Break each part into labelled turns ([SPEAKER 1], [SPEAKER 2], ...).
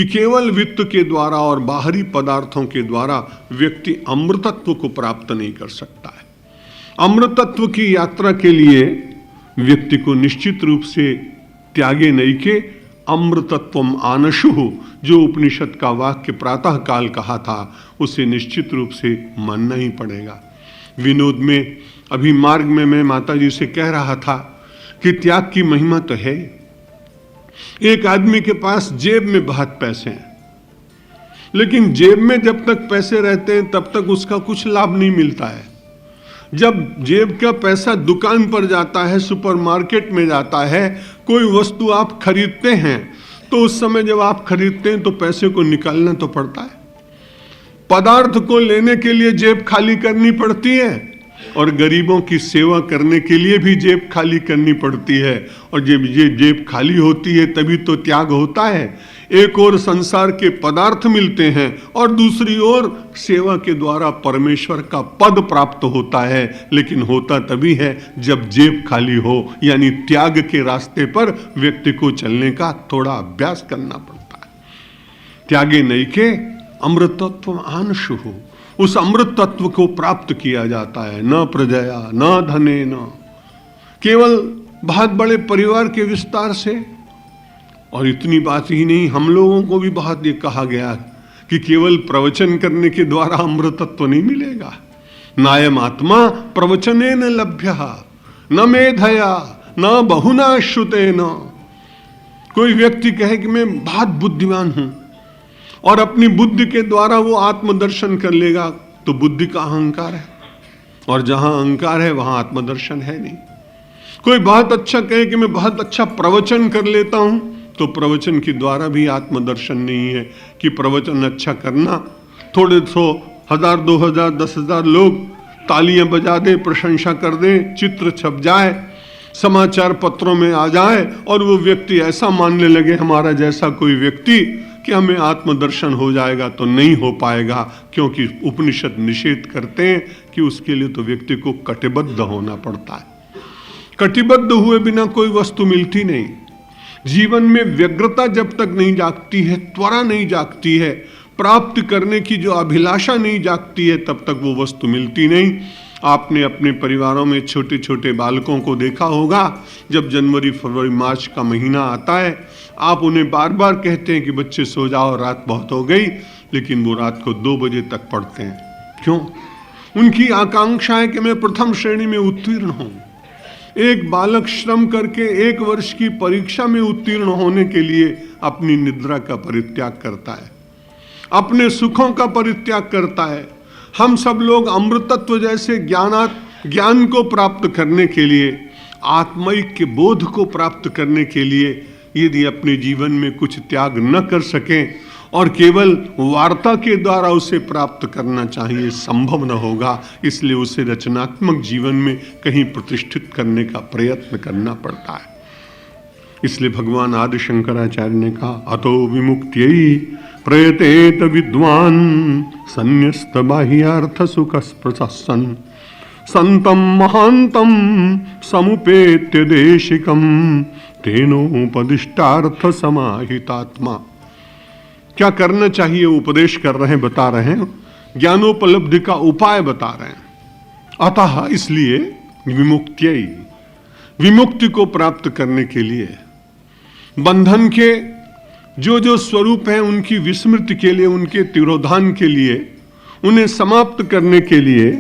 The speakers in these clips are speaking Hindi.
[SPEAKER 1] कि केवल वित्त के द्वारा और बाहरी पदार्थों के द्वारा व्यक्ति अमृतत्व को प्राप्त नहीं कर सकता है। अमृतत्व की यात्रा के लिए व्यक्ति को निश्चित रूप से त्यागे नैके अमृतत्वम आनशुः, जो उपनिषद का वाक्य प्रातः काल कहा था, उसे निश्चित रूप से मानना ही पड़ेगा। विनोद में अभी मार्ग में मैं माता जी से कह रहा था कि त्याग की महिमा तो है। एक आदमी के पास जेब में बहुत पैसे हैं, लेकिन जेब में जब तक पैसे रहते हैं तब तक उसका कुछ लाभ नहीं मिलता है। जब जेब का पैसा दुकान पर जाता है, सुपरमार्केट में जाता है, कोई वस्तु आप खरीदते हैं, तो उस समय जब आप खरीदते हैं तो पैसे को निकालना तो पड़ता है। पदार्थ को लेने के लिए जेब खाली करनी पड़ती है और गरीबों की सेवा करने के लिए भी जेब खाली करनी पड़ती है। और जब ये जेब खाली होती है तभी तो त्याग होता है। एक ओर संसार के पदार्थ मिलते हैं और दूसरी ओर सेवा के द्वारा परमेश्वर का पद प्राप्त होता है, लेकिन होता तभी है जब जेब खाली हो। यानी त्याग के रास्ते पर व्यक्ति को चलने का थोड़ा अभ्यास करना पड़ता है। त्यागे नैके अमृतत्व आनशुः, उस अमृत तत्व को प्राप्त किया जाता है। न प्रजया न धने न, केवल बहुत बड़े परिवार के विस्तार से। और इतनी बात ही नहीं, हम लोगों को भी बहुत ये कहा गया कि केवल प्रवचन करने के द्वारा अमृत तत्व नहीं मिलेगा। नायम आत्मा प्रवचनेन लभ्यः न मेधया न बहुना श्रुतेन। कोई व्यक्ति कहे कि मैं बहुत बुद्धिमान हूं और अपनी बुद्धि के द्वारा वो आत्मदर्शन कर लेगा, तो बुद्धि का अहंकार है, और जहां अहंकार है वहां आत्मदर्शन है नहीं। कोई बहुत अच्छा कहे कि मैं बहुत अच्छा प्रवचन कर लेता हूं, तो प्रवचन के द्वारा भी आत्मदर्शन नहीं है। कि प्रवचन अच्छा करना, थोड़े 100, 1000, 2000, 10,000 लोग तालियां बजा दे, प्रशंसा कर दे, चित्र छप जाए, समाचार पत्रों में आ जाए और वो व्यक्ति ऐसा मानने लगे हमारा जैसा कोई व्यक्ति कि हमें आत्मदर्शन हो जाएगा, तो नहीं हो पाएगा। क्योंकि उपनिषद निषेध करते हैं कि उसके लिए तो व्यक्ति को कटिबद्ध होना पड़ता है। कटिबद्ध हुए बिना कोई वस्तु मिलती नहीं। जीवन में व्यग्रता जब तक नहीं जागती है, त्वरा नहीं जागती है, प्राप्त करने की जो अभिलाषा नहीं जागती है, तब तक वो वस्तु मिलती नहीं। आपने अपने परिवारों में छोटे छोटे बालकों को देखा होगा, जब जनवरी फरवरी मार्च का महीना आता है, आप उन्हें बार बार कहते हैं कि बच्चे सो जाओ, रात बहुत हो गई, लेकिन वो रात को 2 बजे तक पढ़ते हैं। क्यों? उनकी आकांक्षा है कि मैं प्रथम श्रेणी में उत्तीर्ण हूं। एक बालक श्रम करके 1 वर्ष की परीक्षा में उत्तीर्ण होने के लिए अपनी निद्रा का परित्याग करता है, अपने सुखों का परित्याग करता है। हम सब लोग अमृतत्व जैसे ज्ञान को प्राप्त करने के लिए, आत्मैक्य बोध को प्राप्त करने के लिए यदि अपने जीवन में कुछ त्याग न कर सकें और केवल वार्ता के द्वारा उसे प्राप्त करना चाहिए, संभव न होगा। इसलिए उसे रचनात्मक जीवन में कहीं प्रतिष्ठित करने का प्रयत्न करना पड़ता है। इसलिए भगवान आदि शंकराचार्य ने कहा, अतो विमुक्त्यै प्रयतेत विद्वान संन्यस्त बाह्यार्थ सुख स्पृशन् संतम महांतम समुपेत्य देशिकम तेनोपदिष्टार्थ समाहितात्मा। क्या करना चाहिए उपदेश कर रहे हैं, बता रहे हैं, ज्ञानोपलब्धि का उपाय बता रहे हैं। अतः इसलिए विमुक्त्यै, विमुक्ति को प्राप्त करने के लिए, बंधन के जो स्वरूप हैं उनकी विस्मृति के लिए, उनके तिरोधान के लिए, उन्हें समाप्त करने के लिए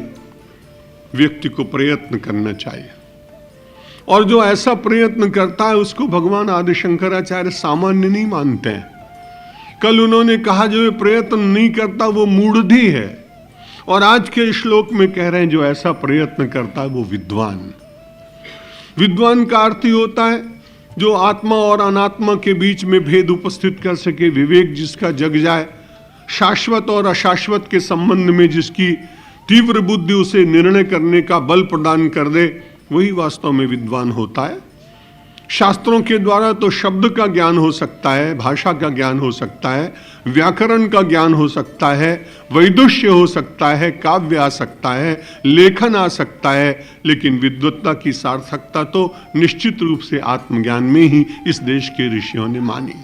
[SPEAKER 1] व्यक्ति को प्रयत्न करना चाहिए। और जो ऐसा प्रयत्न करता है उसको भगवान आदि शंकराचार्य सामान्य नहीं मानते हैं। कल उन्होंने कहा जो ये प्रयत्न नहीं करता वो मूढ़धी है, और आज के श्लोक में कह रहे हैं जो ऐसा प्रयत्न करता है वो विद्वान। विद्वान का अर्थ ही होता है जो आत्मा और अनात्मा के बीच में भेद उपस्थित कर सके, विवेक जिसका जग जाए, शाश्वत और अशाश्वत के संबंध में जिसकी तीव्र बुद्धि उसे निर्णय करने का बल प्रदान कर दे, वही वास्तव में विद्वान होता है। शास्त्रों के द्वारा तो शब्द का ज्ञान हो सकता है, भाषा का ज्ञान हो सकता है, व्याकरण का ज्ञान हो सकता है, वैदुष्य हो सकता है, काव्य आ सकता है, लेखन आ सकता है, लेकिन विद्वत्ता की सार्थकता तो निश्चित रूप से आत्मज्ञान में ही इस देश के ऋषियों ने मानी।